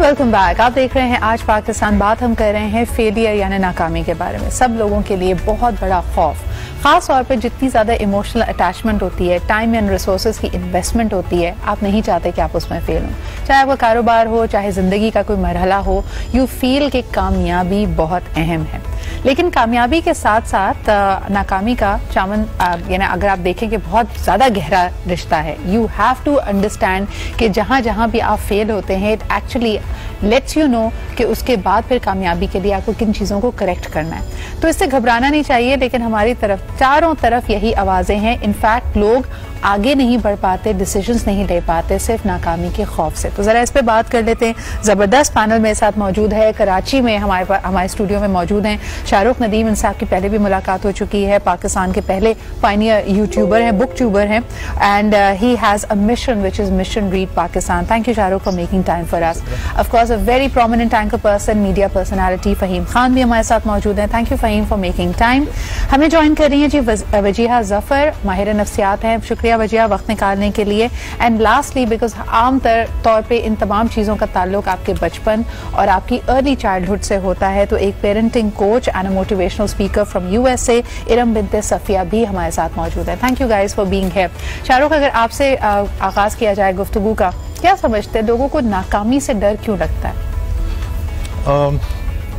Welcome back. आप देख रहे हैं आज पाकिस्तान। बात हम कर रहे हैं फेलियर यानी नाकामी के बारे में। सब लोगों के लिए बहुत बड़ा खौफ, खास तौर पे जितनी ज्यादा इमोशनल अटैचमेंट होती है, टाइम एंड रिसोर्सेज की इन्वेस्टमेंट होती है, आप नहीं चाहते कि आप उसमें फेल हो। चाहे आपका कारोबार हो, चाहे जिंदगी का कोई मरहला हो, यू फील कि कामयाबी बहुत अहम है। लेकिन कामयाबी के साथ साथ नाकामी का चामन यानी अगर आप देखें कि बहुत ज्यादा गहरा रिश्ता है। यू हैव टू अंडरस्टैंड कि जहां जहां भी आप फेल होते हैं, it actually let's you know कि उसके बाद फिर कामयाबी के लिए आपको किन चीजों को करेक्ट करना है। तो इससे घबराना नहीं चाहिए। लेकिन हमारी तरफ चारों तरफ यही आवाजें हैं। इनफैक्ट लोग आगे नहीं बढ़ पाते, डिसीजंस नहीं ले पाते सिर्फ नाकामी के खौफ से। तो जरा इस पे बात कर लेते हैं। जबरदस्त पैनल मेरे साथ मौजूद है। कराची में हमारे स्टूडियो में मौजूद हैं शाहरुख नदीम। इनसे आपकी पहले भी मुलाकात हो चुकी है। पाकिस्तान के पहले पायनियर यूट्यूबर हैं, बुक ट्यूबर हैं, and he has a mission which is mission read Pakistan. Thank you Shahrukh for making time for us. Of course a very prominent anchor person, media personality Faheem Khan भी हमारे साथ मौजूद हैं। Thank you Faheem for making time. हमें join कर रही हैं जी वजीहा जफर, माहिर नफ्सियात हैं। शुक्रिया वजीहा वक्त निकालने के लिए। एंड लास्टली, बिकॉज आम तौर पे इन तमाम चीजों का ताल्लुक आपके बचपन और आपकी अर्ली चाइल्डहुड से होता है, तो एक parenting coach and motivational speaker from USA Iram Binte Safia भी हमारे साथ मौजूद है। Thank you guys for being here. Shahrukh, अगर आपसे आगाज किया जाए गुफ्तगू का, क्या समझते हैं लोगों को नाकामी से डर क्यों लगता है?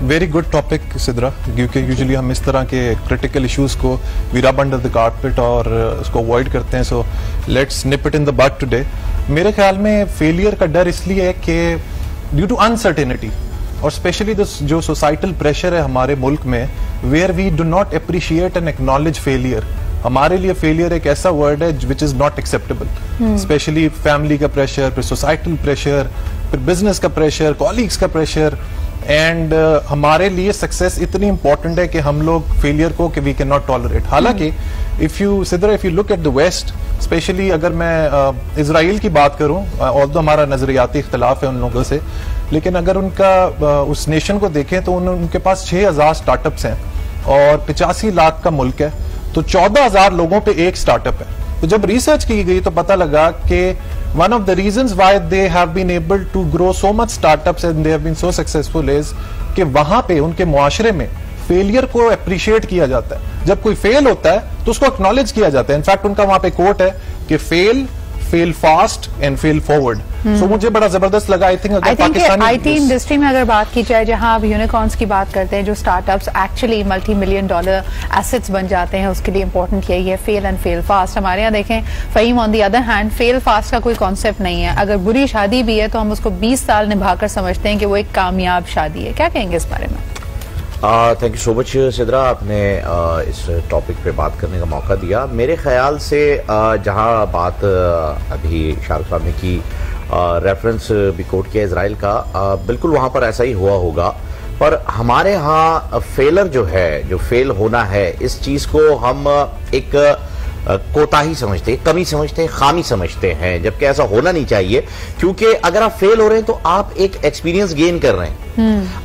वेरी गुड टॉपिक सिद्रा, क्योंकि यूजुअली हम इस तरह के क्रिटिकल इश्यूज को we rub under the carpet और उसको अवॉइड करते हैं। So let's nip it in the bud today. मेरे ख्याल में फेलियर का डर इसलिए है कि ड्यू टू अनसर्टेनिटी और स्पेशली जो सोसाइटल प्रेशर है हमारे मुल्क में, where we do not appreciate and acknowledge failure. हमारे लिए फेलियर एक ऐसा वर्ड है which is not acceptable. Specially family का प्रेशर, फिर सोसाइटल प्रेशर, फिर बिजनेस का प्रेशर, कॉलीग्स का प्रेशर। एंड हमारे लिए सक्सेस इतनी इंपॉर्टेंट है कि हम लोग फेलियर को कि वी कैन नॉट टॉलरेट। हालांकि if you look at the west, specially अगर मैं इजराइल की बात करूं, ऑल्दो हमारा नजरियाती इख्तलाफ है उन लोगों से, लेकिन अगर उनका उस नेशन को देखें तो उनके पास 6000 स्टार्टअप्स हैं और 85 लाख का मुल्क है, तो 14,000 लोगों पे एक स्टार्टअप है। तो जब रिसर्च की गई तो पता लगा कि one of the reasons why they have been able to grow so much startups and they have been so successful is कि वहां पे उनके मुआशरे में फेलियर को अप्रिशिएट किया जाता है। जब कोई फेल होता है तो उसको एक्नॉलेज किया जाता है। इनफैक्ट उनका वहां पे कोट है कि fail fast and fail forward. So मुझे बड़ा जबरदस्त लगा। I think Pakistani IT industry में अगर बात की जाए, जहां आप यूनिकॉर्न्स की बात करते हैं, जो स्टार्टअप्स एक्चुअली $multi-million एसेट्स बन जाते हैं, उसके लिए इंपॉर्टेंट यही है फेल एंड फेल फास्ट। हमारे यहाँ देखें Faheem, on the other hand fail fast का कोई कॉन्सेप्ट नहीं है। अगर बुरी शादी भी है तो हम उसको 20 साल निभाकर समझते हैं कि वो एक कामयाब शादी है। क्या कहेंगे इस बारे में? Thank you so much Sidra, आपने इस टॉपिक पे बात करने का मौका दिया। मेरे ख्याल से जहां बात अभी शाहरुख साहब ने की, रेफरेंस भी कोट किया इजराइल का, बिल्कुल वहां पर ऐसा ही हुआ होगा। पर हमारे यहाँ फेलर जो है, जो फेल होना है, इस चीज को हम एक कोताही समझते हैं, कमी समझते हैं, खामी समझते हैं, जबकि ऐसा होना नहीं चाहिए। क्योंकि अगर आप फेल हो रहे हैं तो आप एक एक्सपीरियंस गेन कर रहे हैं।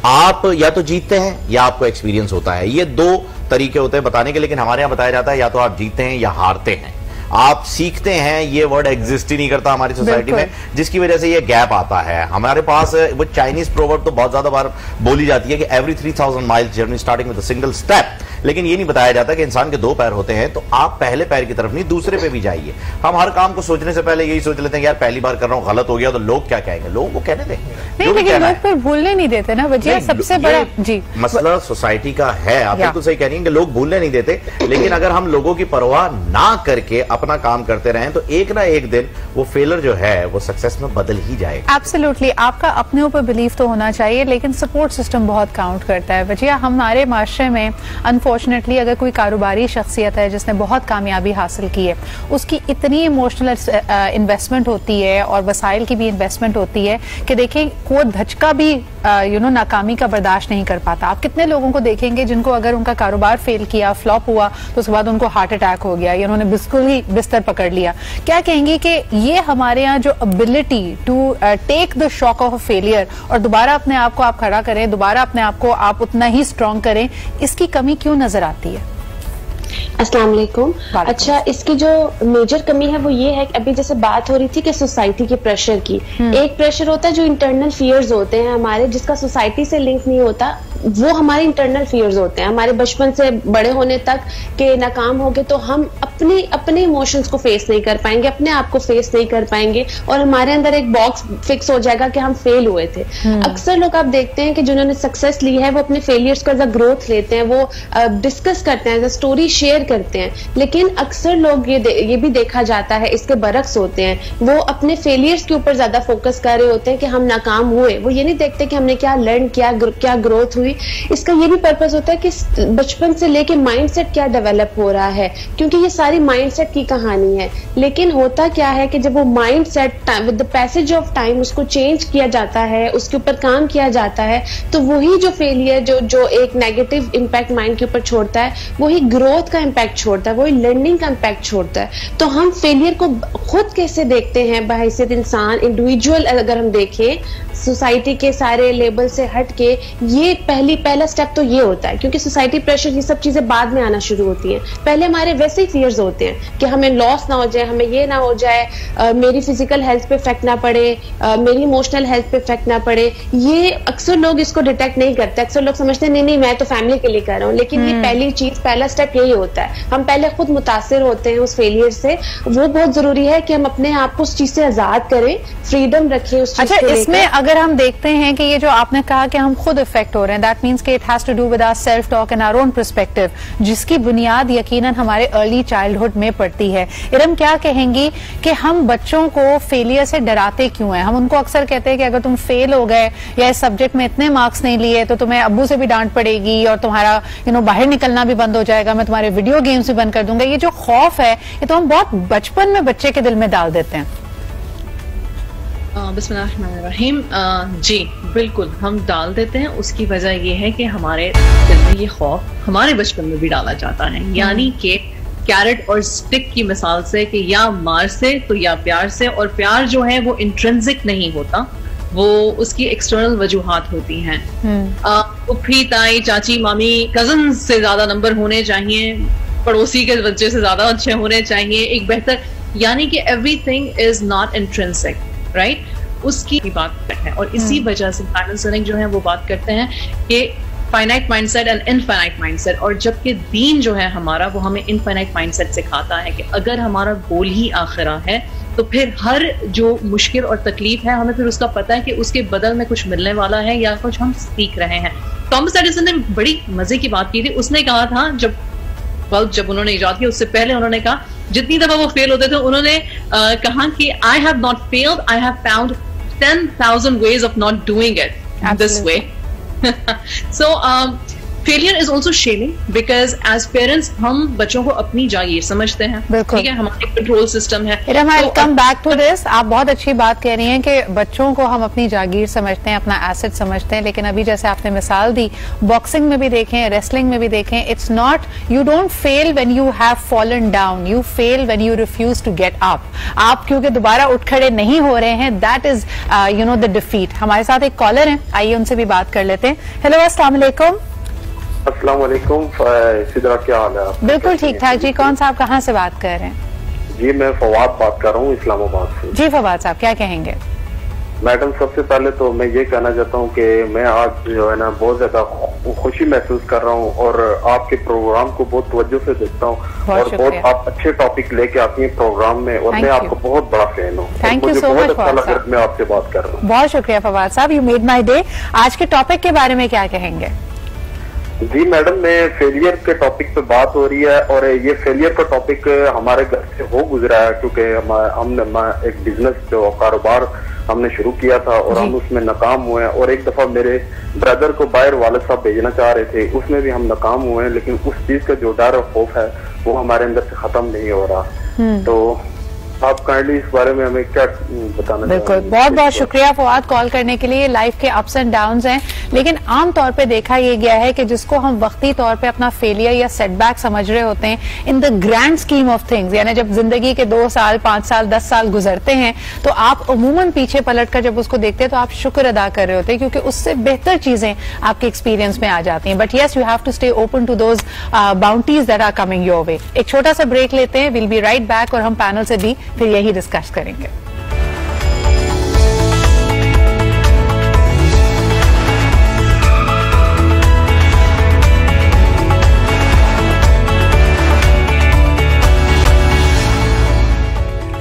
आप या तो जीतते हैं या आपको एक्सपीरियंस होता है। ये दो तरीके होते हैं बताने के, लेकिन हमारे यहाँ बताया जाता है या तो आप जीतते हैं या हारते हैं, आप सीखते हैं। ये वर्ड एग्जिस्ट ही नहीं करता हमारी सोसाइटी में, जिसकी वजह से ये गैप आता है हमारे पास। वो चाइनीज प्रोवर्ब तो बहुत ज्यादा बार बोली जाती है कि every 3000 miles journey starting with a single step, लेकिन ये नहीं बताया जाता कि इंसान के 2 पैर होते हैं, तो आप पहले पैर की तरफ नहीं दूसरे पे भी जाइए। हम हर काम को सोचने से पहले यही सोच लेते हैं यार पहली बार कर रहा हूं, गलत हो गया तो लोग क्या कहेंगे। लोगों को कहने दें, नहीं, लेकिन लोग फिर भूलने नहीं देते ना वजह। सबसे बड़ा जी मसला सोसाइटी का है। आप बिल्कुल सही कह रही हैं कि लोग भूलने नहीं देते, लेकिन अगर हम लोगों की परवाह ना करके अपना काम करते रहें तो एक ना एक दिन वो फेलर जो है वो सक्सेस में बदल ही जाएगा। एब्सोल्युटली, आपका अपने ऊपर बिलीफ तो होना चाहिए, लेकिन सपोर्ट सिस्टम बहुत काउंट करता है। वजह हमारे माशरे में अनफॉर्चुनेटली अगर कोई कारोबारी शख्सियत है जिसने बहुत कामयाबी हासिल की है, उसकी इतनी इमोशनल इन्वेस्टमेंट होती है और वसाइल की भी इन्वेस्टमेंट होती है कि देखें कोई धचका भी नाकामी का बर्दाश्त नहीं कर पाता। आप कितने लोगों को देखेंगे जिनको अगर उनका कारोबार फेल किया, फ्लॉप हुआ, तो उसके बाद उनको हार्ट अटैक हो गया या उन्होंने बिल्कुल ही बिस्तर पकड़ लिया। क्या कहेंगे कि ये हमारे यहाँ जो ability to take the shock of failure और दोबारा अपने आप को आप खड़ा करें, दोबारा अपने आप को आप उतना ही स्ट्रांग करें, इसकी कमी क्यों नजर आती है? अस्सलाम वालेकुम। अच्छा, इसकी जो मेजर कमी है वो ये है कि अभी जैसे बात हो रही थी कि सोसाइटी के प्रेशर की, एक प्रेशर होता है जो इंटरनल फियर्स होते हैं हमारे, जिसका सोसाइटी से लिंक नहीं होता, वो हमारे इंटरनल फियर्स होते हैं। हमारे बचपन से बड़े होने तक के नाकाम हो गए तो हम अपने इमोशंस को फेस नहीं कर पाएंगे, अपने आप को फेस नहीं कर पाएंगे, और हमारे अंदर एक बॉक्स फिक्स हो जाएगा कि हम फेल हुए थे। अक्सर लोग आप देखते हैं कि जिन्होंने सक्सेस ली है वो अपने फेलियर्स को एज अ ग्रोथ लेते हैं, वो डिस्कस करते हैं, एज अ स्टोरी शेयर करते हैं। लेकिन अक्सर लोग ये भी देखा जाता है, इसके बरक्स होते हैं, वो अपने फेलियर्स के ऊपर ज्यादा फोकस कर रहे होते हैं कि हम नाकाम हुए, वो ये नहीं देखते कि हमने क्या लर्न किया, क्या ग्रोथ हुई। इसका ये भी पर्पस होता है कि बचपन से लेके माइंडसेट क्या डेवलप हो रहा है, क्योंकि ये सारी माइंडसेट की कहानी है। लेकिन होता क्या है कि जब वो mindset with the passage of time उसको चेंज किया जाता है, उसके ऊपर काम किया जाता है, तो वही जो फेलियर जो एक नेगेटिव इम्पैक्ट माइंड के ऊपर छोड़ता है, वही ग्रोथ का इम्पैक्ट छोड़ता है, वही लर्निंग का इम्पैक्ट छोड़ता है। तो हम फेलियर को खुद कैसे देखते हैं बहैसियत इंसान, इंडिविजुअल अगर हम देखें, सोसाइटी के सारे लेबल से हट के, ये पहला स्टेप तो ये होता है, क्योंकि सोसाइटी प्रेशर ये सब चीजें बाद में आना शुरू होती हैं। पहले हमारे वैसे ही फियर्स होते हैं कि हमें लॉस ना हो जाए, हमें ये ना हो जाए, मेरी फिजिकल हेल्थ पे इफेक्ट ना पड़े, मेरी इमोशनल हेल्थ पे इफेक्ट ना पड़े। ये अक्सर लोग इसको डिटेक्ट नहीं करते, अक्सर लोग समझते हैं नहीं मैं तो फैमिली के लिए कर रहा हूँ, लेकिन ये पहला स्टेप यही होता है। हम पहले खुद मुतासिर होते हैं उस फेलियर से। वो बहुत जरूरी है कि हम अपने आप को उस चीज से आजाद करें, फ्रीडम रखें उस चीज को। इसमें अगर हम देखते हैं कि ये जो आपने कहा कि हम खुद इफेक्ट हो रहे हैं, दैट मीन्स कि it has to do with our self talk and our own perspective, जिसकी बुनियाद यकीनन हमारे अर्ली चाइल्डहुड में पड़ती है। इरम, क्या कहेंगी कि हम बच्चों को फेलियर से डराते क्यों हैं? हम उनको अक्सर कहते हैं कि अगर तुम फेल हो गए या इस सब्जेक्ट में इतने मार्क्स नहीं लिए तो तुम्हें अब्बू से भी डांट पड़ेगी और तुम्हारा बाहर निकलना भी बंद हो जाएगा, मैं तुम्हारे वीडियो गेम्स भी बंद कर दूंगा। ये जो खौफ है ये तो हम बहुत बचपन में बच्चे के दिल में डाल देते हैं। बिस्मिल्लाहिर्रहमानिर्रहीम। जी बिल्कुल हम डाल देते हैं। उसकी वजह यह है कि हमारे दिल में ये खौफ हमारे बचपन में भी डाला जाता है, यानी कि कैरेट और स्टिक की मिसाल से कि या मार से तो या प्यार से, और प्यार जो है वो इंट्रिंसिक नहीं होता, वो उसकी एक्सटर्नल वजूहात होती हैं। फूफी, ताई, चाची, मामी, कजन से ज्यादा नंबर होने चाहिए, पड़ोसी के बच्चे से ज्यादा अच्छे होने चाहिए, एक बेहतर, यानी कि everything is not intrinsic, right? उसकी बात है। और इसी वजह से साइमन सिनेक जो है वो बात करते हैं कि finite mindset and infinite mindset, और जबकि दीन जो है हमारा वो हमें इनफाइनाइट माइंडसेट सिखाता है कि अगर हमारा गोल ही आखिरा है तो फिर हर जो मुश्किल और तकलीफ है हमें फिर उसका पता है कि उसके बदल में कुछ मिलने वाला है या कुछ हम सीख रहे हैं। थॉमस एडिसन ने बड़ी मजे की बात की थी। उसने कहा था जब उन्होंने इजाद किया उससे पहले उन्होंने कहा, जितनी दफा वो फेल होते थे उन्होंने कहा कि I have not failed, I have found 10,000 ways of not doing it this way. So failure is also shaming, because as parents हम बच्चों को अपनी जागीर समझते हैं, ठीक है, हमारे कंट्रोल सिस्टम है। कम बैक टू दिस, आप बहुत अच्छी बात कह रही हैं कि बच्चों को हम अपनी जागीर समझते हैं, अपना एसेट समझते हैं, लेकिन अभी जैसे आपने मिसाल दी, बॉक्सिंग में भी देखें, रेसलिंग में भी देखें, it's not, you don't fail when you have fallen down, you fail when you refuse to get up. आप क्योंकि दोबारा उठ खड़े नहीं हो रहे हैं, दैट इज द डिफीट। हमारे साथ एक कॉलर है, आइए उनसे भी बात कर लेते हैं। हेलो, अस्सलाम वालेकुम। अस्सलाम वालेकुम सिद्रा, क्या हाल है? बिल्कुल ठीक ठाक जी। कौन साहब कहाँ से बात कर रहे हैं? जी मैं फवाद बात कर रहा हूँ इस्लामाबाद से। जी फवाद साहब, क्या कहेंगे? मैडम, सबसे पहले तो मैं ये कहना चाहता हूँ कि मैं आज जो है ना बहुत ज्यादा खुशी महसूस कर रहा हूँ और आपके प्रोग्राम को बहुत तवज्जो से देखता हूँ और बहुत आप अच्छे टॉपिक लेके आती हैं प्रोग्राम में, और मैं आपको बहुत बड़ा फैन हूँ। Thank you so much Fawad साहब, मैं आपसे बात कर रहा हूँ। बहुत शुक्रिया फवाद साहब, यू मेड माई डे। आज के टॉपिक के बारे में क्या कहेंगे? जी मैडम, मैं फेलियर के टॉपिक पे बात हो रही है और ये फेलियर का टॉपिक हमारे घर से हो गुजरा है, क्योंकि हमने एक बिजनेस जो कारोबार हमने शुरू किया था और हम उसमें नाकाम हुए हैं, और एक दफा मेरे ब्रदर को बाहर वालिद साहब भेजना चाह रहे थे, उसमें भी हम नाकाम हुए हैं, लेकिन उस चीज का जो डर और खौफ है वो हमारे अंदर से खत्म नहीं हो रहा। तो आप काइंडली इस बारे में हमें क्या बताना? बिल्कुल, बहुत बहुत शुक्रिया फवाद कॉल करने के लिए। लाइफ के अप्स एंड डाउन्स हैं, लेकिन आमतौर पे देखा यह गया है कि जिसको हम वक्ती तौर पे अपना फेलियर या सेटबैक समझ रहे होते हैं, in the grand scheme of things, यानी जब जिंदगी के 2 साल 5 साल 10 साल गुजरते हैं तो आप अमूमन पीछे पलटकर जब उसको देखते हैं तो आप शुक्र अदा कर रहे होते हैं, क्योंकि उससे बेहतर चीजें आपके एक्सपीरियंस में आ जाती हैं। But yes, you have to stay open to those bounties that are coming your way. एक छोटा सा ब्रेक लेते हैं, विल बी राइट बैक, और हम पैनल से भी फिर यही डिस्कस करेंगे।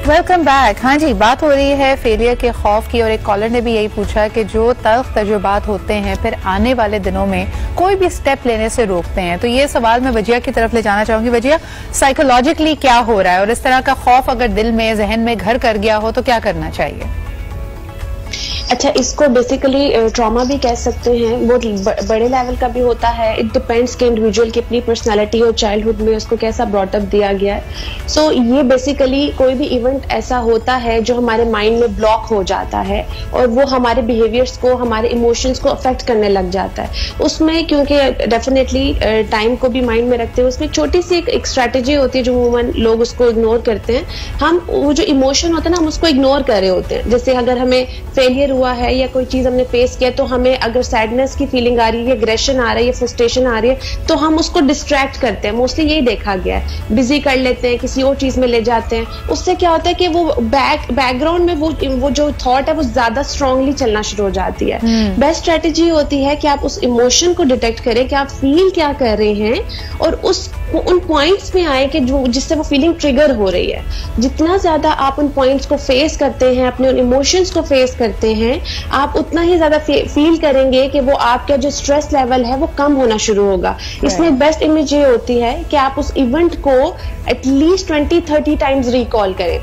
Welcome back. हाँ जी, बात हो रही है फेलियर के खौफ की, और एक कॉलर ने भी यही पूछा कि जो तल्ख तजुर्बात होते हैं फिर आने वाले दिनों में कोई भी स्टेप लेने से रोकते हैं। तो ये सवाल मैं वजिया की तरफ ले जाना चाहूंगी। वजिया, साइकोलॉजिकली क्या हो रहा है, और इस तरह का खौफ अगर दिल में जहन में घर कर गया हो तो क्या करना चाहिए? अच्छा, इसको बेसिकली ट्रॉमा भी कह सकते हैं। वो बड़े लेवल का भी होता है। इट डिपेंड्स के इंडिविजुअल की अपनी पर्सनालिटी और चाइल्डहुड में उसको कैसा ब्रॉटअप दिया गया है। सो ये बेसिकली कोई भी इवेंट ऐसा होता है जो हमारे माइंड में ब्लॉक हो जाता है और वो हमारे बिहेवियर्स को, हमारे इमोशंस को अफेक्ट करने लग जाता है। उसमें क्योंकि डेफिनेटली टाइम को भी माइंड में रखते हुए उसमें छोटी सी एक स्ट्रैटेजी होती है जो अमूमन लोग उसको इग्नोर करते हैं। हम वो जो इमोशन होता है ना, हम उसको इग्नोर कर रहे होते हैं। जैसे अगर हमें फेलियर हुआ है या कोई चीज हमने फेस किया तो हमें अगर सैडनेस की फीलिंग आ रही है, एग्रेशन आ रही है, फ्रस्ट्रेशन आ रही है, तो हम उसको डिस्ट्रैक्ट करते हैं। मोस्टली यही देखा गया है, बिजी कर लेते हैं, किसी और चीज में ले जाते हैं। उससे क्या होता है कि वो बैकग्राउंड में वो जो थॉट है वो ज्यादा स्ट्रांगली चलना शुरू हो जाती है। बेस्ट स्ट्रेटेजी होती है कि आप उस इमोशन को डिटेक्ट करें कि आप फील क्या कर रहे हैं और उन पॉइंट्स में आए कि जो जिससे वो फीलिंग ट्रिगर हो रही है। जितना ज्यादा आप उन पॉइंट्स को फेस करते हैं, अपने उन इमोशंस को फेस करते हैं, आप उतना ही ज्यादा फील करेंगे कि वो आपका जो स्ट्रेस लेवल है वो कम होना शुरू होगा। इसमें बेस्ट इमेज ये होती है कि आप उस इवेंट को एटलीस्ट 20-30 टाइम्स रिकॉल करें।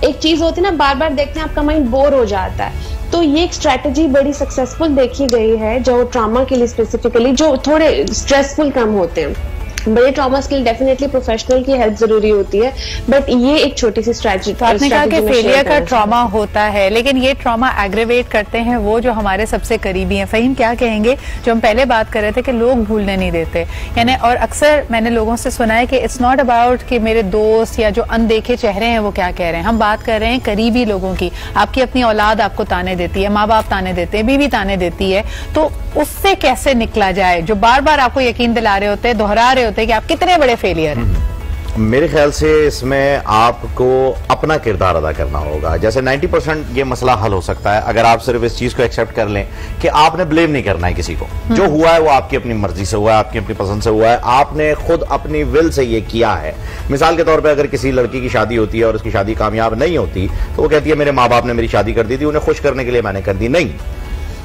एक चीज होती है ना, बार बार देखते हैं आपका माइंड बोर हो जाता है, तो ये एक स्ट्रैटेजी बड़ी सक्सेसफुल देखी गई है जो ट्रॉमा के लिए स्पेसिफिकली, जो थोड़े स्ट्रेसफुल कम होते हैं। बड़े ट्रॉमास के लिए डेफिनेटली प्रोफेशनल की हेल्प जरूरी होती है, बट ये एक छोटी सी स्ट्रैटेजी। तो आपने कहा कि फेलियर का ट्रॉमा होता है, लेकिन ये ट्रॉमा एग्रेवेट करते हैं वो जो हमारे सबसे करीबी हैं। फहीम, क्या कहेंगे जो हम पहले बात कर रहे थे कि लोग भूलने नहीं देते, यानी, और अक्सर मैंने लोगों से सुना है कि इट्स नॉट अबाउट कि मेरे दोस्त या जो अनदेखे चेहरे हैं वो क्या कह रहे हैं। हम बात कर रहे हैं करीबी लोगों की। आपकी अपनी औलाद आपको ताने देती है, माँ बाप ताने देते हैं, बीवी ताने देती है, तो उससे कैसे निकला जाए, जो बार बार आपको यकीन दिला रहे होते हैं, दोहरा रहे होते हैं कि आप कितने बड़े फेलियर हैं। मेरे ख्याल से इसमें आपको अपना किरदार अदा करना होगा। जैसे 90% ये मसला हल हो सकता है अगर आप सिर्फ इस चीज को एक्सेप्ट कर लें कि आपने ब्लेम नहीं करना है किसी को। जो हुआ है वो आपकी अपनी मर्जी से हुआ है, आपकी अपनी पसंद से हुआ है, आपने खुद अपनी विल से ये किया है। मिसाल के तौर पर अगर किसी लड़की की शादी होती है और उसकी शादी कामयाब नहीं होती तो वो कहती है मेरे माँ बाप ने मेरी शादी कर दी थी, उन्हें खुश करने के लिए मैंने कर दी। नहीं,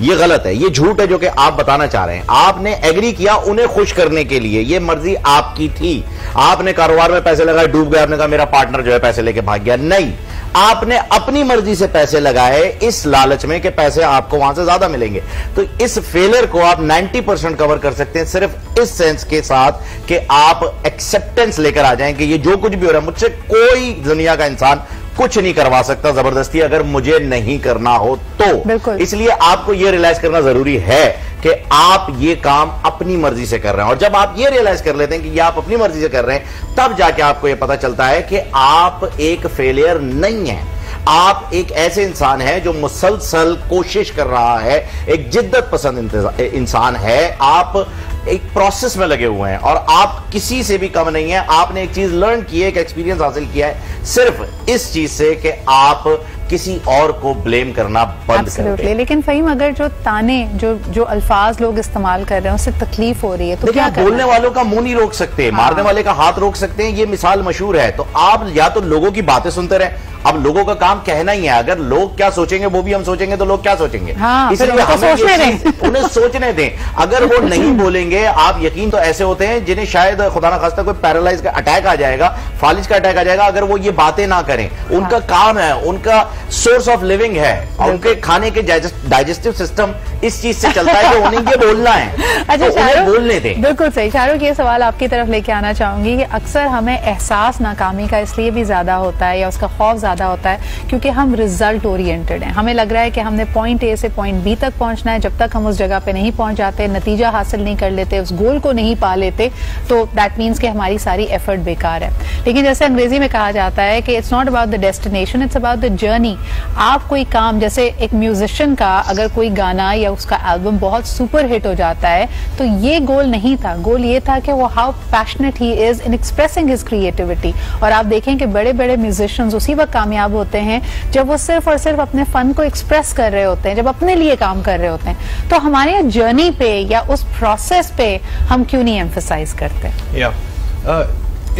ये गलत है, ये झूठ है जो कि आप बताना चाह रहे हैं। आपने एग्री किया उन्हें खुश करने के लिए, ये मर्जी आपकी थी। आपने कारोबार में पैसे लगाए, डूब गए, आपने कहा मेरा पार्टनर जो है पैसे लेके भाग गया। नहीं, आपने अपनी मर्जी से पैसे लगाए इस लालच में कि पैसे आपको वहां से ज्यादा मिलेंगे। तो इस फेलियर को आप 90% कवर कर सकते हैं सिर्फ इस सेंस के साथ कि आप एक्सेप्टेंस लेकर आ जाएं कि ये जो कुछ भी हो रहा है मुझसे कोई दुनिया का इंसान कुछ नहीं करवा सकता जबरदस्ती, अगर मुझे नहीं करना हो तो। इसलिए आपको यह रियलाइज करना जरूरी है कि आप ये काम अपनी मर्जी से कर रहे हैं। और जब आप ये रियलाइज कर लेते हैं कि ये आप अपनी मर्जी से कर रहे हैं, तब जाके आपको यह पता चलता है कि आप एक फेलियर नहीं है। आप एक ऐसे इंसान हैं जो मुसलसल कोशिश कर रहा है, एक जिद्दत पसंद इंसान है। आप एक प्रोसेस में लगे हुए हैं और आप किसी से भी कम नहीं है। आपने एक चीज लर्न की है, एक एक्सपीरियंस हासिल किया है सिर्फ इस चीज से कि आप किसी और को ब्लेम करना बंद कर दें। लेकिन फहीम, अगर जो ताने, जो अल्फाज लोग इस्तेमाल कर रहे हैं उससे तकलीफ हो रही है तो क्या करना? बोलने वालों का मुंह नहीं रोक सकते, मारने वाले का हाथ रोक सकते हैं, ये मिसाल मशहूर है। तो आप या तो लोगों की बातें सुनते रहे, अब लोगों का काम कहना ही है। अगर लोग क्या सोचेंगे वो भी हम सोचेंगे तो लोग क्या सोचेंगे, इसलिए हमें उन्हें सोचने दें। अगर वो नहीं बोलेंगे, आप यकीन तो ऐसे होते हैं जिन्हें शायद खुदा ना खास्ता कोई पैरालाइज का अटैक आ जाएगा, फालिज का अटैक आ जाएगा, अगर वो ये बातें ना करें। उनका काम है, उनका सोर्स ऑफ लिविंग है, और उनके खाने के डाइजेस्टिव सिस्टम इस चीज से चलता है कि उन्हें ये बोलना है। अच्छा, तो उन्हें बोलने दें। बिल्कुल सही। शाहरुख, ये सवाल आपकी तरफ लेके आना चाहूंगी कि अक्सर हमें एहसास नाकामी का इसलिए भी ज्यादा होता है या उसका खौफ ज्यादा होता है क्योंकि हम रिजल्ट ओरिएंटेड हैं। हमें लग रहा है कि हमने पॉइंट ए से पॉइंट बी तक पहुंचना है, जब तक हम उस जगह पे नहीं पहुंच जाते, नतीजा हासिल नहीं कर लेते, उस गोल को नहीं पा लेते, तो दैट मीन्स कि हमारी सारी एफर्ट बेकार है। लेकिन जैसे अंग्रेजी में कहा जाता है कि it's not about the destination, it's about the journey. आप कोई काम, जैसे एक म्यूजिशियन का अगर कोई गाना या उसका एल्बम बहुत सुपर हिट हो जाता है तो ये गोल नहीं था, गोल ये था कि वो how passionate he is in expressing his creativity. और आप देखें कि बड़े बड़े म्यूजिशियंस उसी वक्त कामयाब होते हैं जब वो सिर्फ और सिर्फ अपने फन को एक्सप्रेस कर रहे होते हैं, जब अपने लिए काम कर रहे होते हैं। तो हमारे जर्नी पे या उस प्रोसेस पे हम क्यों नहीं एम्फसाइज करते?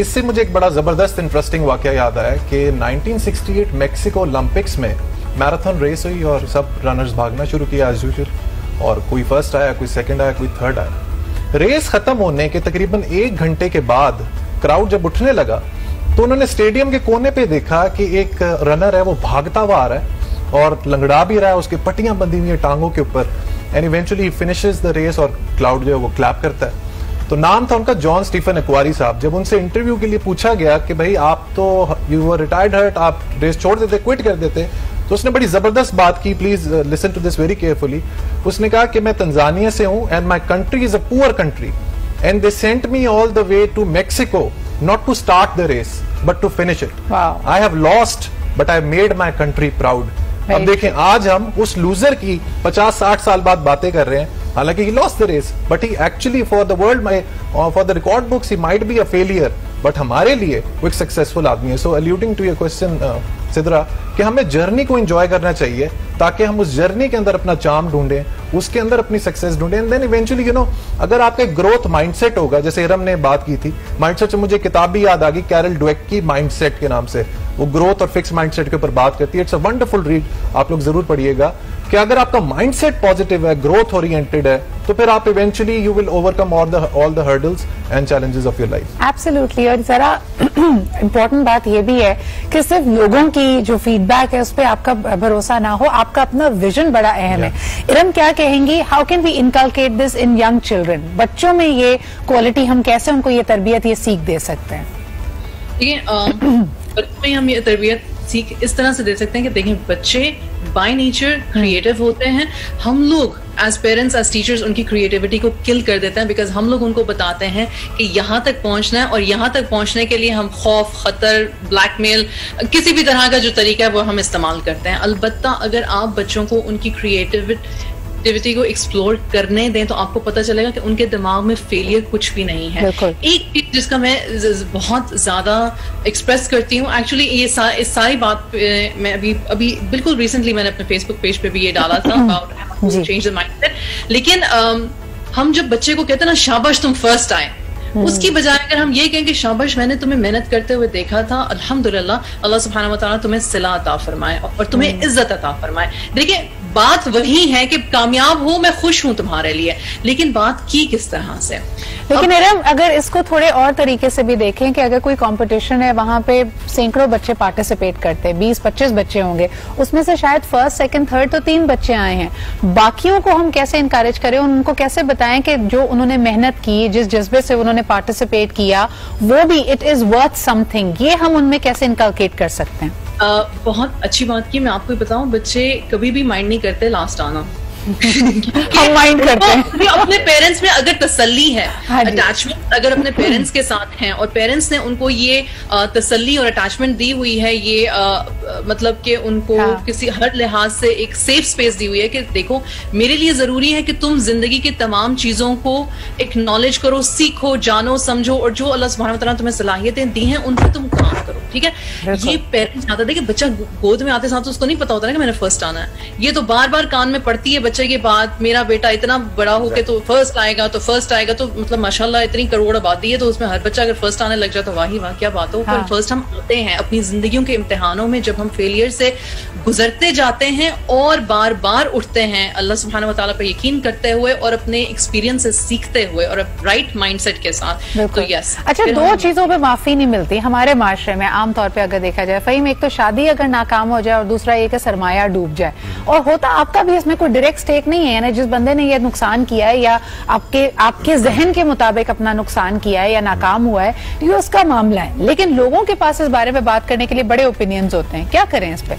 इससे मुझे एक बड़ा जबरदस्त इंटरेस्टिंग वाकया याद आया कि 1968 मैक्सिको ओलंपिक्स में मैराथन रेस हुई और सब रनर्स भागना शुरू किया एज यूजुअल, और कोई फर्स्ट आया, कोई सेकंड आया, कोई थर्ड आया। रेस खत्म होने के तकरीबन 1 घंटे के बाद क्राउड जब उठने लगा तो उन्होंने स्टेडियम के कोने पे देखा कि एक रनर है वो भागता हुआ आ रहा है और लंगड़ा भी रहा है, उसकी पट्टियां बंधी हुई है टांगों के ऊपर, and eventually finishes the race और क्राउड जो है वो क्लैप करता है। तो नाम था उनका जॉन स्टीफन एक्वारी साहब। जब उनसे इंटरव्यू के लिए पूछा गया कि भाई आप तो यू वर रिटायर्ड हर्ट, आप रेस छोड़ देते, क्विट कर देते, तो उसने बड़ी जबरदस्त बात की। Please listen to this very carefully. उसने कहा कि मैं तंजानिया से हूं and my country is a poor country and they sent me all the way to Mexico not to start the race but to finish it. I have lost but I made my country proud. अब देखें, आज हम उस loser की 50-60 साल बाद बातें कर रहे हैं, हालांकि he lost the race, but he actually for the world, for the record books, he might be a failure, but हमारे लिए वो एक सक्सेसफुल आदमी है। So alluding to your question, Sidra, कि हमें जर्नी को एंजॉय करना चाहिए ताकि हम उस जर्नी के अंदर अपना चार्म ढूंढें, उसके अंदर अपनी सक्सेस ढूंढें, एंड देन इवेंचुअली अगर आपका ग्रोथ माइंडसेट होगा, जैसे इरम ने बात की थी माइंडसेट से, मुझे किताब भी याद आ गई कैरल ड्वेक की माइंडसेट के नाम से, वो ग्रोथ और फिक्स माइंडसेट के ऊपर बात करती है। इट्स अ वंडरफुल रीड, आप लोग जरूर पढ़िएगा कि अगर आपका माइंडसेट पॉजिटिव है, ग्रोथ ओरिएंटेड है, तो फिर आप eventually you will overcome all the hurdles and challenges of your life. Absolutely. और जरा इंपॉर्टेंट बात यह भी है कि सिर्फ लोगों की जो फीडबैक है उस पर आपका भरोसा ना हो, आपका अपना विजन बड़ा अहम है। इरम, क्या कहेंगी, how can we inculcate this in young children? बच्चों में ये क्वालिटी, हम कैसे उनको ये तरबियत, ये सीख दे सकते हैं? देखिए, बच्चों में हम ये तरबियत सीख इस तरह से दे सकते हैं कि देखिए, बच्चे बाय नेचर क्रिएटिव होते हैं। हम लोग एज पेरेंट्स, एज टीचर्स उनकी क्रिएटिविटी को किल कर देते हैं, बिकॉज हम लोग उनको बताते हैं कि यहाँ तक पहुंचना है और यहाँ तक पहुंचने के लिए हम खौफ, खतर, ब्लैकमेल, किसी भी तरह का जो तरीका है वो हम इस्तेमाल करते हैं। अलबत्ता अगर आप बच्चों को उनकी क्रिएटिविटी को एक्सप्लोर करने दें तो आपको पता चलेगा कि उनके दिमाग में फेलियर कुछ भी नहीं है। एक चीज जिसका मैं बहुत ज्यादा एक्सप्रेस करती हूँ, एक्चुअली ये इस सारी बात मैं अभी बिल्कुल रिसेंटली मैंने अपने फेसबुक पेज पे भी ये डाला था, अबाउट चेंज द माइंडसेट। लेकिन हम जब बच्चे को कहते हैं ना शाबाश तुम फर्स्ट आए, उसकी बजाय अगर हम ये कहें कि शाबाश मैंने तुम्हें मेहनत करते हुए देखा था, अल्हम्दुलिल्लाह अल्लाह सुब्हानहू व तआला तुम्हें सिला अता फरमाए और तुम्हें इज्जत अता फरमाए। देखिए, बात वही है कि कामयाब हो, मैं खुश हूं तुम्हारे लिए, लेकिन बात की किस तरह से। लेकिन इरम, अगर इसको थोड़े और तरीके से भी देखें कि अगर कोई कंपटीशन है, वहां पे सैकड़ों बच्चे पार्टिसिपेट करते हैं, 20-25 बच्चे होंगे, उसमें से शायद फर्स्ट, सेकंड, थर्ड तो 3 बच्चे आए हैं। बाकियों को हम कैसे इनकरेज करें, उनको कैसे बताएं कि जो उन्होंने मेहनत की, जिस जज्बे से उन्होंने पार्टिसिपेट किया, वो भी इट इज वर्थ समथिंग, ये हम उनमें कैसे इनकलकेट कर सकते हैं? बहुत अच्छी बात की। मैं आपको बताऊं, बच्चे कभी भी माइंड नहीं करते लास्ट आना। हम माइंड करते हैं। अपने पेरेंट्स में अगर तसल्ली है, अटैचमेंट अगर अपने पेरेंट्स के साथ हैं और पेरेंट्स ने उनको ये तसल्ली और अटैचमेंट दी हुई है, ये मतलब कि उनको किसी हर लिहाज से एक सेफ स्पेस दी हुई है कि देखो मेरे लिए जरूरी है कि तुम जिंदगी की तमाम चीजों को एक्नॉलेज करो, सीखो, जानो, समझो, और जो अल्लाह सुब्हानहू व तआला तुम्हें सलाहियतें दी हैं उन पर तुम काम करो। ठीक है, ये पेरेंट्स आता था कि बच्चा गोद में आते साथ उसको नहीं पता होता ना कि मैंने फर्स्ट आना है। ये तो बार बार कान में पड़ती है बच्चे के बाद मेरा बेटा इतना बड़ा होके तो फर्स्ट आएगा तो मतलब माशाल्लाह इतनी करोड़ आबादी है, तो उसमें हर बच्चा अगर फर्स्ट आने लग जाए तो वाही वाह क्या बात हो। पर फर्स्ट हम आते हैं अपनी जिंदगियों के इम्तिहानों में, जब हम फेलियर से गुजरते जाते हैं और बार बार उठते हैं अल्लाह सुब्हानहू व तआला पर यकीन करते हुए और अपने एक्सपीरियंस से सीखते हुए और राइट माइंडसेट के साथ। तो यस, अच्छा, दो चीजों पे माफी नहीं मिलती हमारे माशरे में आमतौर पे अगर देखा जाए फहीम, एक तो शादी अगर नाकाम हो जाए और दूसरा ये कि सरमाया डूब जाए, और होता आपका भी इसमें कोई डायरेक्ट स्टेक नहीं है, यानी जिस बंदे ने ये नुकसान किया है या आपके जहन के मुताबिक अपना नुकसान किया है या नाकाम हुआ है, ये उसका मामला है, लेकिन लोगों के पास इस बारे में बात करने के लिए बड़े ओपिनियंस होते हैं, क्या करें इस पे?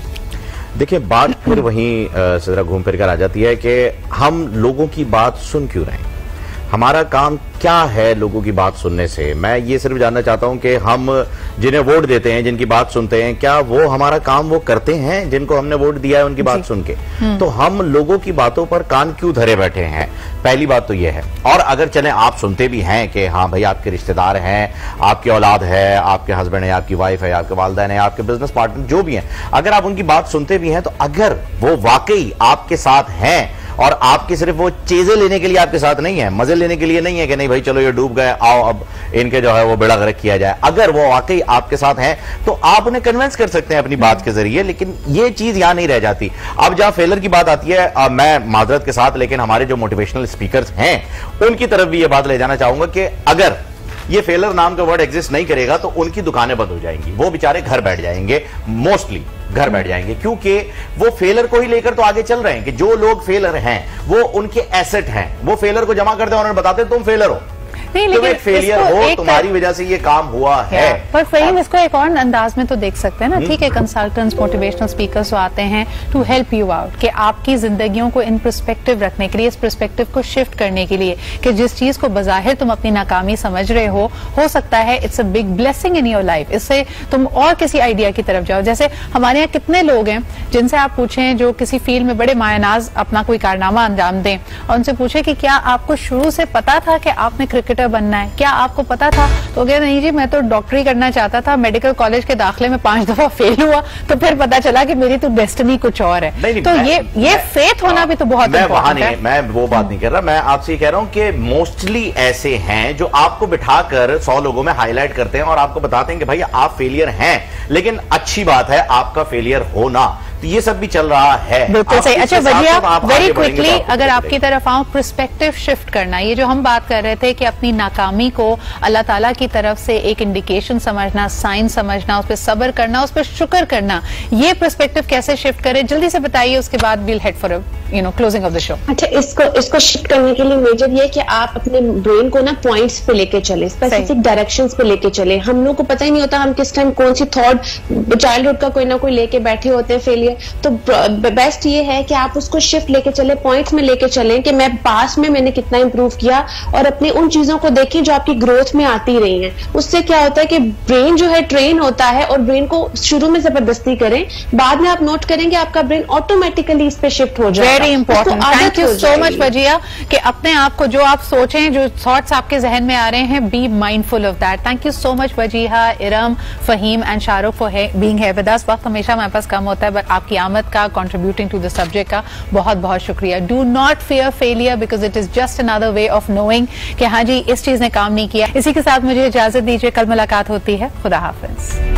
देखिए, बात फिर वहीं सिद्रा घूम फिर कर आ जाती है कि हम लोगों की बात सुन क्यों रहे हैं, हमारा काम क्या है लोगों की बात सुनने से। मैं ये सिर्फ जानना चाहता हूं कि हम जिन्हें वोट देते हैं, जिनकी बात सुनते हैं, क्या वो हमारा काम वो करते हैं जिनको हमने वोट दिया है उनकी बात सुन के? तो हम लोगों की बातों पर कान क्यों धरे बैठे हैं? पहली बात तो ये है। और अगर चले आप सुनते भी हैं कि हाँ भाई आपके रिश्तेदार हैं, आपकी औलाद है, आपके हस्बैंड है, आपकी वाइफ है, आपके वालिदैन है, आपके बिजनेस पार्टनर जो भी हैं, अगर आप उनकी बात सुनते भी हैं तो अगर वो वाकई आपके साथ हैं और आपकी सिर्फ वो चीजें लेने के लिए आपके साथ नहीं है, मजे लेने के लिए नहीं है कि नहीं भाई चलो ये डूब गए, आओ अब इनके जो है वो बेड़ा गर्क किया जाए, अगर वो वाकई आपके साथ हैं तो आप उन्हें कन्विंस कर सकते हैं अपनी बात के जरिए। लेकिन ये चीज यहां नहीं रह जाती। अब जहां फेलर की बात आती है, मैं माजरत के साथ, लेकिन हमारे जो मोटिवेशनल स्पीकर्स हैं उनकी तरफ भी ये बात ले जाना चाहूंगा कि अगर ये फेलर नाम का वर्ड एग्जिस्ट नहीं करेगा तो उनकी दुकानें बंद हो जाएंगी, वो बेचारे घर बैठ जाएंगे, मोस्टली घर बैठ जाएंगे, क्योंकि वो फेलर को ही लेकर तो आगे चल रहे हैं कि जो लोग फेलर हैं वो उनके एसेट हैं, वो फेलर को जमा करते हैं और उन्हें बताते हैं तुम फेलर हो, तुम एक फेलियर हो, तुम्हारी वजह से ये काम हुआ है। पर फहीम, इसको एक और अंदाज में तो देख सकते हैं ना, ठीक है, कंसल्टेंट्स, मोटिवेशनल स्पीकर्स तो आते हैं टू हेल्प यू आउट, कि आपकी जिंदगियों को इन पर्सपेक्टिव रखने के लिए, इस पर्सपेक्टिव को शिफ्ट करने के लिए कि जिस चीज को बजाहिर तुम अपनी नाकामी समझ रहे हो सकता है it's a big blessing in your life, इससे तुम और किसी आइडिया की तरफ जाओ। जैसे हमारे यहाँ कितने लोग हैं जिनसे आप पूछें जो किसी फील्ड में बड़े मायनाज अपना कोई कारनामा अंजाम दें और उनसे पूछे कि क्या आपको शुरू से पता था कि आपने क्रिकेटर बनना है, क्या आपको पता था? तो कहते नहीं जी, मैं तो डॉक्टरी करना चाहता था, मेडिकल कॉलेज के दाखिले में 5 दफा फेल हुआ, तो फिर पता चला कि मेरी तो डेस्टिनी कुछ और है। नहीं, तो ये फेथ होना भी तो बहुत इम्पोर्टेंट है। मैं वो बात नहीं कर रहा, मैं आपसे ये कह रहा हूं कि मोस्टली ऐसे हैं जो आपको बिठाकर 100 लोगों में हाईलाइट करते हैं और आपको बताते हैं कि भाई आप फेलियर हैं, लेकिन अच्छी बात है आपका फेलियर होना, तो ये सब भी चल रहा है। बिल्कुल सही। अच्छा वजिया, वेरी क्विकली अगर आपकी तरफ आऊं, पर्सपेक्टिव शिफ्ट करना, ये जो हम बात कर रहे थे कि अपनी नाकामी को अल्लाह ताला की तरफ से एक इंडिकेशन समझना, साइन समझना, उस पर सब्र करना, उस पर शुक्र करना, ये पर्सपेक्टिव कैसे शिफ्ट करें, जल्दी से बताइए, उसके बाद will head for closing of the show. अच्छा, इसको शिफ्ट करने के लिए मेजर ये कि आप अपने ब्रेन को ना पॉइंट्स पे लेके चले, स्पेसिफिक डायरेक्शंस पे लेके चले। हम लोग को पता ही नहीं होता हम किस टाइम कौन सी थॉट चाइल्डहुड का कोई ना कोई लेके बैठे होते हैं फेलियर, तो बेस्ट ये है कि आप उसको शिफ्ट लेके चले, पॉइंट्स में लेके चलें कि मैं पास में मैंने कितना इंप्रूव किया, और अपने उन चीजों को देखें जो आपकी ग्रोथ में आती रही हैं। उससे क्या होता है कि ब्रेन जो है ट्रेन होता है, और ब्रेन को शुरू में जबरदस्ती करें, बाद में आप नोट करेंगे आपका ब्रेन ऑटोमेटिकली इस पे शिफ्ट हो जाएगा। Very important, thank you so much Wajiha, कि अपने आप को जो आप सोचें, जो थॉट्स आपके जहन में आ रहे हैं, be mindful of that. Thank you so much Wajiha, Iram, Faheem and Shahrukh for being here with us. वक्त हमेशा हमारे पास कम होता है, बट आपकी आमद का, कंट्रीब्यूटिंग टू द सब्जेक्ट का बहुत बहुत शुक्रिया। Do not fear failure because it is just another way of knowing कि हाँ जी इस चीज ने काम नहीं किया। इसी के साथ मुझे इजाजत दीजिए, कल मुलाकात होती है। खुदा हाफिज।